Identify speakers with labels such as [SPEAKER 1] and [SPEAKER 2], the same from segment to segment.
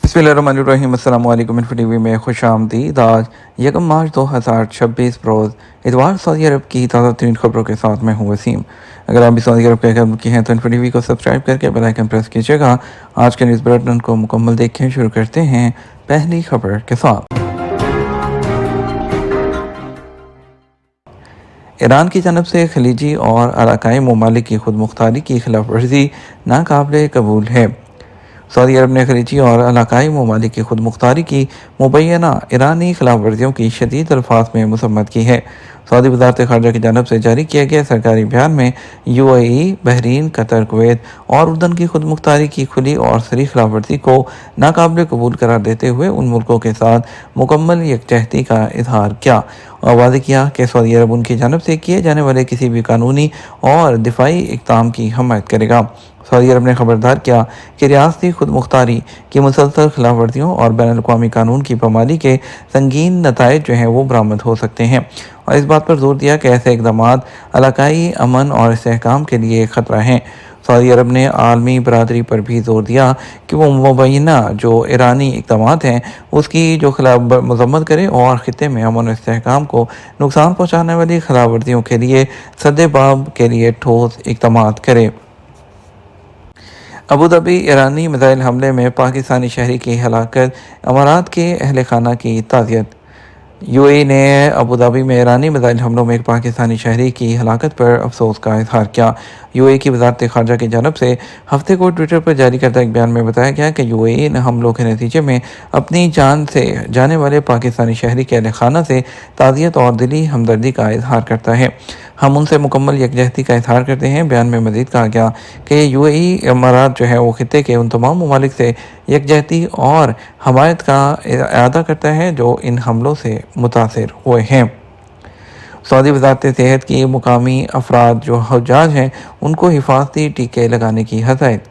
[SPEAKER 1] बिस्मिल्लाहिर्रहमानिर्रहीम। अस्सलाम वालेकुम। इन्फो टीवी में खुश आमदीद। आज 1 मार्च 2026 रोज़ इतवार सऊदी अरब की ताज़ा तरीन खबरों के साथ मैं हूँ वसीम। अगर आप भी सऊदी अरब के घर की हैं तो इन्फो टीवी को सब्सक्राइब करके बेल आइकन प्रेस कीजिएगा। आज के न्यूज़ बुलेटिन को मुकम्मल देखें। शुरू करते हैं पहली खबर के साथ। ईरान की जानब से खलीजी और अलाकाई ममालिक की खुद मुख्तारी की खिलाफ वर्जी नाकाबिल कबूल है। सऊदी अरब ने खलीजी और इलाकाई ममालिक की खुद मुख्तारी की मुबैना ईरानी खिलाफ वर्जियों की शदीद अल्फाज में मसम्मत की है। सऊदी वज़ारत ख़ारजा की जानब से जारी किया गया सरकारी बयान में यूएई, बहरीन, कतर, कुवैत और उर्दन की खुद मुख्तारी की खुली और सरी खिलाफ वर्जी को नाकाबिल कबूल करार देते हुए उन मुल्कों के साथ मुकम्मल यकजहती का इजहार किया और वाज़ेह किया कि सऊदी अरब उनकी जानब से किए जाने वाले किसी भी कानूनी और दिफाई इक़दाम की हमायत करेगा। सऊदी अरब ने खबरदार किया कि रियासती खुद मुख्तारी की मुसलसल खिलाफ वर्जियों और बैन अल-अक़वामी कानून की पामाली के संगीन नताइज जो हैं वो बरामद हो सकते हैं और इस बात पर जोर दिया कि ऐसे इक़दाम इलाकाई अमन और इस्तेहकाम के लिए ख़तरा हैं। सऊदी अरब ने आलमी बरादरी पर भी जोर दिया कि वो मुबैना जो ईरानी इक़दाम हैं उसकी जो खिलाफ मजम्मत करे और ख़ित्ते में अमन और इस्तेहकाम को नुकसान पहुँचाने वाली खिलाफ वर्जियों के लिए सद्देबाब के लिए ठोस इक़दाम करे। अबू धाबी ईरानी मिसाइल हमले में पाकिस्तानी शहरी की हलाकत, अमारात के अहल खाना की ताज़ियत। यूएई ने अबू धाबी में ईरानी मिसाइल हमलों में एक पाकिस्तानी शहरी की हलाकत पर अफसोस का इजहार किया। यूएई की वज़ारत ख़ारजा की जानब से हफ्ते को ट्विटर पर जारी करदा एक बयान में बताया गया कि यूएई इन हमलों के नतीजे में अपनी जान से जाने वाले पाकिस्तानी शहरी के अहल खाना से ताज़ियत और दिली हमदर्दी का इजहार करता है। हम उनसे मुकम्मल यकजहती का इजहार करते हैं। बयान में मज़ीद कहा गया कि यूएई अमारात जो है वो खित्ते के उन तमाम ममालिक से यकजहती और हमायत का अदा करता है जो इन हमलों से मुतासिर हुए हैं। सऊदी वज़ारत सेहत की मुकामी अफराद जो हज्जाज हैं उनको हिफाजती टीके लगाने की हदायत।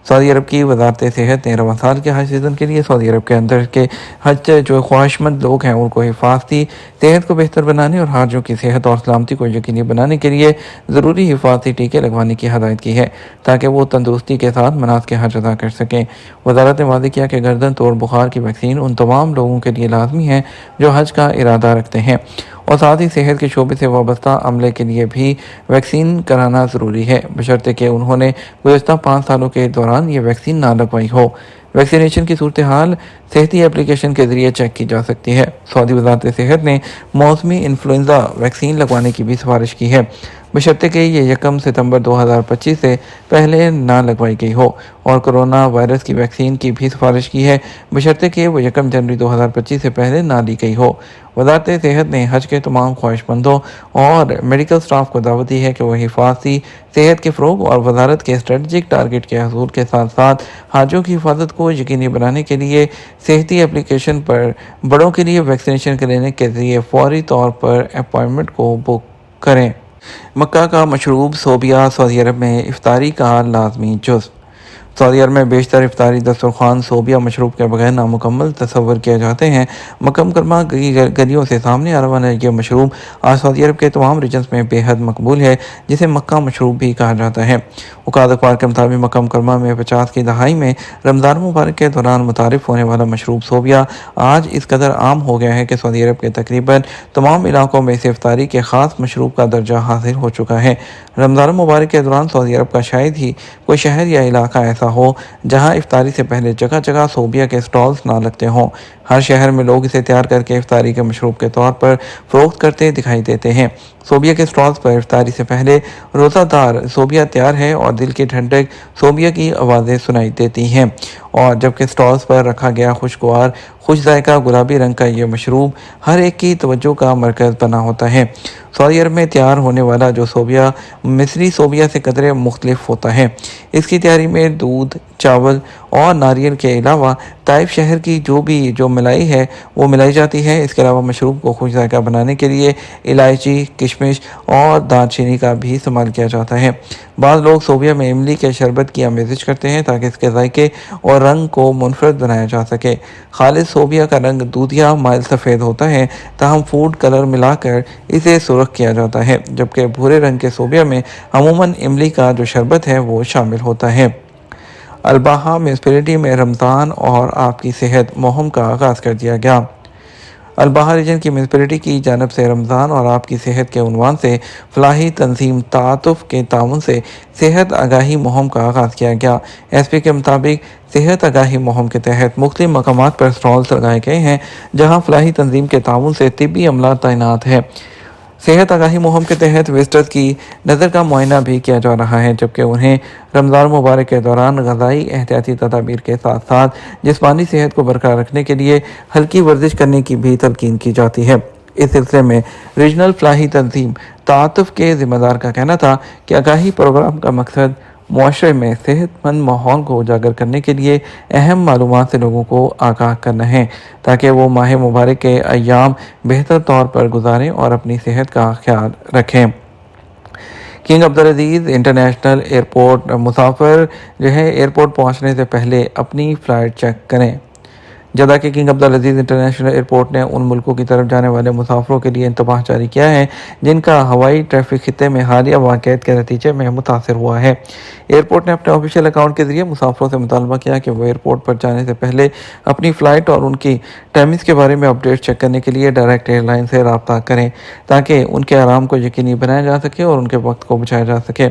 [SPEAKER 1] सऊदी अरब की वज़ारत सेहत ने रवां साल के हज सीज़न के लिए सऊदी अरब के अंदर के हज जो ख्वाहिशमंद लोग हैं उनको हिफाजती सेहत को बेहतर बनाने और हाजियों की सेहत और सलामती को यकीनी बनाने के लिए ज़रूरी हिफाजती टीके लगवाने की हदायत की है ताकि वो तंदुरुस्ती के साथ मनास के हज अदा कर सकें। वज़ारत ने वाज़ेह किया कि गर्दन तोड़ बुखार की वैक्सीन उन तमाम लोगों के लिए लाजमी है जो हज का इरादा रखते हैं और साथ ही सेहत के शोबे से वाबस्ता अमले के लिए भी वैक्सीन कराना ज़रूरी है, बशर्ते कि उन्होंने गुज़श्ता 5 सालों के दौरान ये वैक्सीन ना लगवाई हो। वैक्सीनेशन की सूरत हाल सेहती एप्लीकेशन के ज़रिए चेक की जा सकती है। सऊदी वज़ारत सेहत ने मौसमी इन्फ्लुएंज़ा वैक्सीन लगवाने की भी सिफारिश की है, बशर्ते कि ये 1 सितंबर 2025 से पहले ना लगवाई गई हो और कोरोना वायरस की वैक्सीन की भी सिफारिश की है, बशर्ते कि वो 1 जनवरी 2025 से पहले ना ली गई हो। वज़ारत सेहत ने हज के तमाम ख्वाहिशमंदों और मेडिकल स्टाफ को दावत दी है कि वह हिफाजती सेहत के फ़रोग़ और वज़ारत के स्ट्रेटजिक टारगेट के हसूल के साथ साथ हाजियों की हिफाजत को यकीनी बनाने के लिए सेहती एप्लीकेशन पर बड़ों के लिए वैक्सीनेशन क्लिनिक के ज़रिए फौरी तौर पर अपॉइंटमेंट को बुक करें। मक्का का मशरूब सोबिया सऊदी अरब में इफ्तारी का लाजमी जुज़। सऊदी अरब में बेशतर इफ्तारी दस्तरखान सोबिया मशरूब के बगैर नामुकम्मल तस्वर किए जाते हैं। मक्का मुकरमा गलियों से सामने आने वाला यह मशरूब आज सऊदी अरब के तमाम रीजन्स में बेहद मकबूल है, जिसे मक्का मशरूब भी कहा जाता है। औकात अखबार के मुताबिक मक्का मुकरमा में 50 की दहाई में रमज़ान मुबारक के दौरान मुतारिफ होने वाला मशरूब सोबिया आज इस कदर आम हो गया है कि सऊदी अरब के तकरीबन तमाम इलाकों में इसे इफ्तारी के ख़ास मशरूब का दर्जा हासिल हो चुका है। रमज़ान मुबारक के दौरान सऊदी अरब का शायद ही कोई शहर या इलाका ऐसा हो जहां इफ्तारी से पहले जगह जगह सोबिया के स्टॉल्स ना लगते हों। हर शहर में लोग इसे तैयार करके इफ्तारी के मशरूब के तौर पर फ़रोख्त करते दिखाई देते हैं। सोबिया के स्टॉल्स पर इफ्तारी से पहले रोज़ादार सोबिया तैयार है और दिल की ठंडक सोबिया की आवाज़ें सुनाई देती हैं और जबकि स्टॉल्स पर रखा गया खुशगवार खुश जायका गुलाबी रंग का ये मशरूब हर एक की तवज्जो का मरकज़ बना होता है। सऊदी अरब में तैयार होने वाला जो सोबिया मिस्री सोबिया से कदरे मुख्तलिफ होता है। इसकी तैयारी में दूध, चावल और नारियल के अलावा ताइफ शहर की जो मिलाई है वो मिलाई जाती है। इसके अलावा मशरूब को खुश जायका बनाने के लिए इलायची, किशमिश और दालचीनी का भी इस्तेमाल किया जाता है। बाज़ लोग सोबिया में इमली के शरबत की आमेज़िश करते हैं ताकि इसके जायके और रंग को मुनफरद बनाया जा सके। खालिद सोबिया का रंग दूधिया माइल सफ़ेद होता है, ताहम फूड कलर मिलाकर इसे सुर्ख किया जाता है, जबकि भूरे रंग के सोबिया में अमूमन इमली का जो शरबत है वो शामिल होता है। الباحا میونسپلٹی میں رمضان اور آپ کی صحت مہم کا آغاز کر دیا گیا۔ الباحا ریجن کی میونسپلٹی کی جانب سے رمضان اور آپ کی صحت کے عنوان سے فلاحی تنظیم تعاطف کے تعاون سے صحت آگاہی مہم کا آغاز کیا گیا۔ ایس پی کے مطابق صحت آگاہی مہم کے تحت مختلف مقامات پر اسٹالز لگائے گئے ہیں جہاں فلاحی تنظیم کے تعاون سے طبی عملہ تعینات ہے۔ صحت آگاہی مہم کے تحت وزٹرز کی نظر کا معائنہ بھی کیا جا رہا ہے، جبکہ انہیں رمضان مبارک کے دوران غذائی احتیاطی تدابیر کے ساتھ ساتھ جسمانی صحت کو برقرار رکھنے کے لیے ہلکی ورزش کرنے کی بھی تلقین کی جاتی ہے۔ اس سلسلے میں ریجنل فلاحی تنظیم تعاطف کے ذمہ دار کا کہنا تھا کہ آگاہی پروگرام کا مقصد معاشرے میں صحت مند ماحول کو اجاگر کرنے کے لیے اہم معلومات سے لوگوں کو آگاہ کرنا ہے تاکہ وہ ماہ مبارک کے ایام بہتر طور پر گزاریں اور اپنی صحت کا خیال رکھیں۔ کنگ عبدالعزیز انٹرنیشنل ایئرپورٹ مسافر ایئرپورٹ پہنچنے سے پہلے اپنی فلائٹ چیک کریں۔ جدہ کے کنگ عبدالعزیز انٹرنیشنل ایئرپورٹ نے ان ملکوں کی طرف جانے والے مسافروں کے لیے انتباہ جاری کیا ہے جن کا ہوائی ٹریفک خطے میں حالیہ واقعات کے نتیجے میں متاثر ہوا ہے۔ ایئرپورٹ نے اپنے آفیشیل اکاؤنٹ کے ذریعے مسافروں سے مطالبہ کیا کہ وہ ایئرپورٹ پر جانے سے پہلے اپنی فلائٹ اور ان کی ٹائمنگز کے بارے میں اپڈیٹ چیک کرنے کے لیے ڈائریکٹ ایئر لائن سے رابطہ کریں تاکہ ان کے آرام کو یقینی بنایا جا سکے اور ان کے وقت کو بچایا جا سکے۔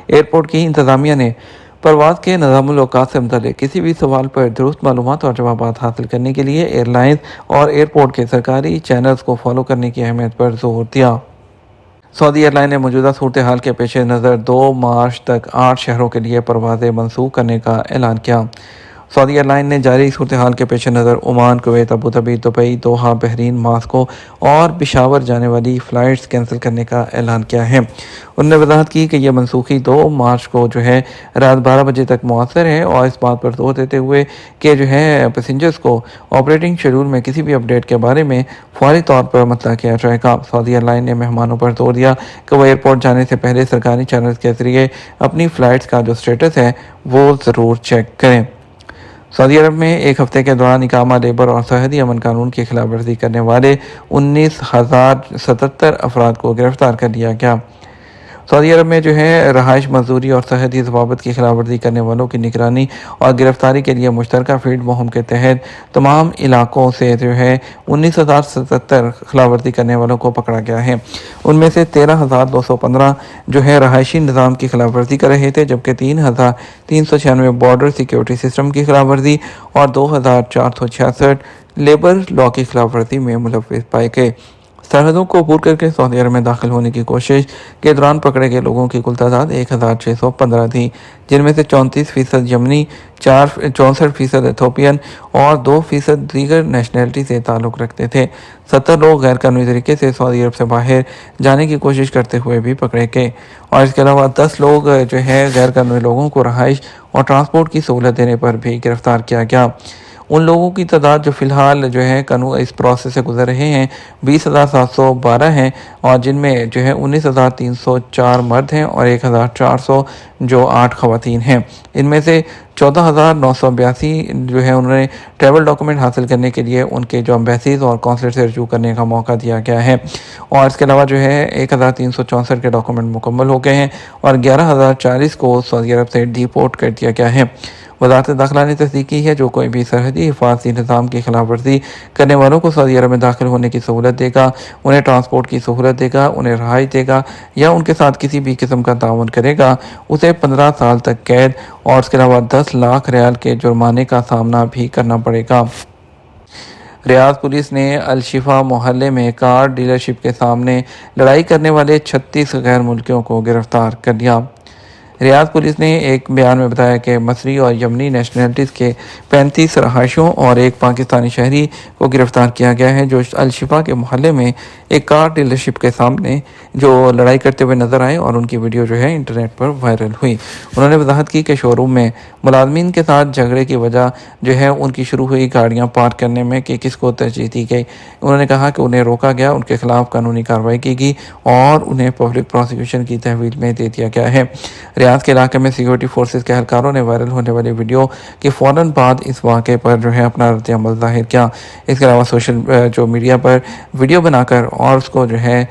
[SPEAKER 1] ایئرپورٹ کی انتظامیہ نے پرواز کے نظام الاوقات سے متعلق کسی بھی سوال پر درست معلومات اور جوابات حاصل کرنے کے لیے ایئر لائنز اور ایئرپورٹ کے سرکاری چینلز کو فالو کرنے کی اہمیت پر زور دیا۔ سعودی ایئر لائن نے موجودہ صورتحال کے پیش نظر 2 مارچ تک 8 شہروں کے لیے پروازیں منسوخ کرنے کا اعلان کیا۔ سعودی ایئر لائن نے جاری صورتحال کے پیش نظر Oman, Kuwait, Abu Dhabi, Dubai, Doha, Bahrain, Moscow اور پشاور جانے والی فلائٹس کینسل کرنے کا اعلان کیا ہے۔ انہوں نے وضاحت کی کہ یہ منسوخی 2 مارچ کو رات 12 بجے تک مؤثر ہے اور اس بات پر زور دیتے ہوئے کہ پیسنجرز کو آپریٹنگ شیڈول میں کسی بھی اپڈیٹ کے بارے میں فوری طور پر مطلع کیا جائے گا۔ سعودی ایئر لائن نے مہمانوں پر زور دیا کہ وہ ایئرپورٹ جانے سے پہلے سرکاری چینلز کے ذریعے اپنی فلائٹس کا جو سٹیٹس ہے وہ ضرور چیک کریں۔ سعودی عرب میں ایک ہفتے کے دوران اقامہ لیبر اور سرحدی امن قانون کی خلاف ورزی کرنے والے 19,077 افراد کو گرفتار کر لیا گیا۔ سعودی عرب میں رہائش مزدوری اور سرحدی ضوابط کی خلاف ورزی کرنے والوں کی نگرانی اور گرفتاری کے لیے مشترکہ فیلڈ مہم کے تحت تمام علاقوں سے 19,077 خلاف ورزی کرنے والوں کو پکڑا گیا ہے۔ ان میں سے 13,215 رہائشی نظام کی خلاف ورزی کر رہے تھے، جبکہ 3,396 بارڈر سیکیورٹی سسٹم کی خلاف ورزی اور 2,466 لیبر لا کی خلاف ورزی میں ملوث پائے گئے۔ سرحدوں کو عبور کر کے سعودی عرب میں داخل ہونے کی کوشش کے دوران پکڑے گئے لوگوں کی کل تعداد 1,615 تھی، جن میں سے 34% یمنی، 64% ایتھوپین اور 2% دیگر نیشنلٹی سے تعلق رکھتے تھے۔ 70 لوگ غیر قانونی طریقے سے سعودی عرب سے باہر جانے کی کوشش کرتے ہوئے بھی پکڑے گئے اور اس کے علاوہ 10 لوگ غیر قانونی لوگوں کو رہائش اور ٹرانسپورٹ کی سہولت دینے پر بھی گرفتار کیا گیا۔ ان لوگوں کی تعداد جو فی الحال اس پروسیس سے گزر رہے ہیں 20,712 ہیں اور جن میں 19,304 مرد ہیں اور 1,408 خواتین ہیں۔ ان میں سے 14,982 انہوں نے ٹریول ڈاکومنٹ حاصل کرنے کے لیے ان کے ایمبیسیز اور کونسلیٹ سے رجوع کرنے کا موقع دیا گیا ہے اور اس کے علاوہ 1,364 کے ڈاکومنٹ مکمل ہو گئے ہیں اور 11,040 کو سعودی عرب سے ڈیپورٹ کر دیا گیا ہے۔ وزارت داخلہ نے تصدیق کی ہے جو کوئی بھی سرحدی حفاظتی نظام کی خلاف ورزی کرنے والوں کو سعودی عرب میں داخل ہونے کی سہولت دے گا، انہیں ٹرانسپورٹ کی سہولت دے گا، انہیں رہائش دے گا یا ان کے ساتھ کسی بھی قسم کا تعاون کرے گا، اسے 15 سال تک قید اور اس کے علاوہ 10 لاکھ ریال کے جرمانے کا سامنا بھی کرنا پڑے گا۔ ریاض پولیس نے الشفا محلے میں کار ڈیلرشپ کے سامنے لڑائی کرنے والے 36 غیر ملکیوں کو گرفتار کر لیا۔ ریاض پولیس نے ایک بیان میں بتایا کہ مصری اور یمنی نیشنلٹیز کے 35 رہائشیوں اور ایک پاکستانی شہری کو گرفتار کیا گیا ہے جو الشفا کے محلے میں ایک کار ڈیلرشپ کے سامنے لڑائی کرتے ہوئے نظر آئے اور ان کی ویڈیو انٹرنیٹ پر وائرل ہوئی۔ انہوں نے وضاحت کی کہ شو روم میں ملازمین کے ساتھ جھگڑے کی وجہ ان کی شروع ہوئی گاڑیاں پارک کرنے میں کہ کس کو ترجیح دی گئی۔ انہوں نے کہا کہ انہیں روکا گیا، ان کے خلاف قانونی کارروائی کی گئی اور انہیں پبلک پروسیکیوشن کی تحویل میں دے دیا گیا ہے۔ ریاض کے علاقے میں سیکورٹی فورسز کے اہلکاروں نے وائرل ہونے والی ویڈیو کے فوراً بعد اس واقعے پر جو ہے اپنا رد عمل ظاہر کیا۔ اس کے علاوہ سوشل میڈیا پر ویڈیو بنا کر اور اس کو جو ہے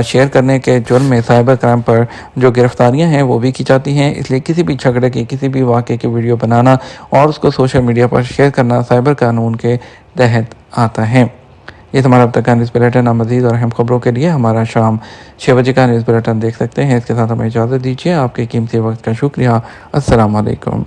[SPEAKER 1] شیئر کرنے کے جرم میں سائبر کرائم پر جو گرفتاریاں ہیں وہ بھی کی جاتی ہیں۔ اس لیے کسی بھی جھگڑے کی، کسی بھی واقعے کی ویڈیو بنانا اور اس کو سوشل میڈیا پر شیئر کرنا سائبر قانون کے تحت آتا ہے۔ یہ ہمارا اب تک کا نیوز بلیٹن۔ مزید اور اہم خبروں کے لیے ہمارا شام 6 بجے کا نیوز بلیٹن دیکھ سکتے ہیں۔ اس کے ساتھ ہمیں اجازت دیجیے۔ آپ کے قیمتی وقت کا شکریہ۔ السلام علیکم۔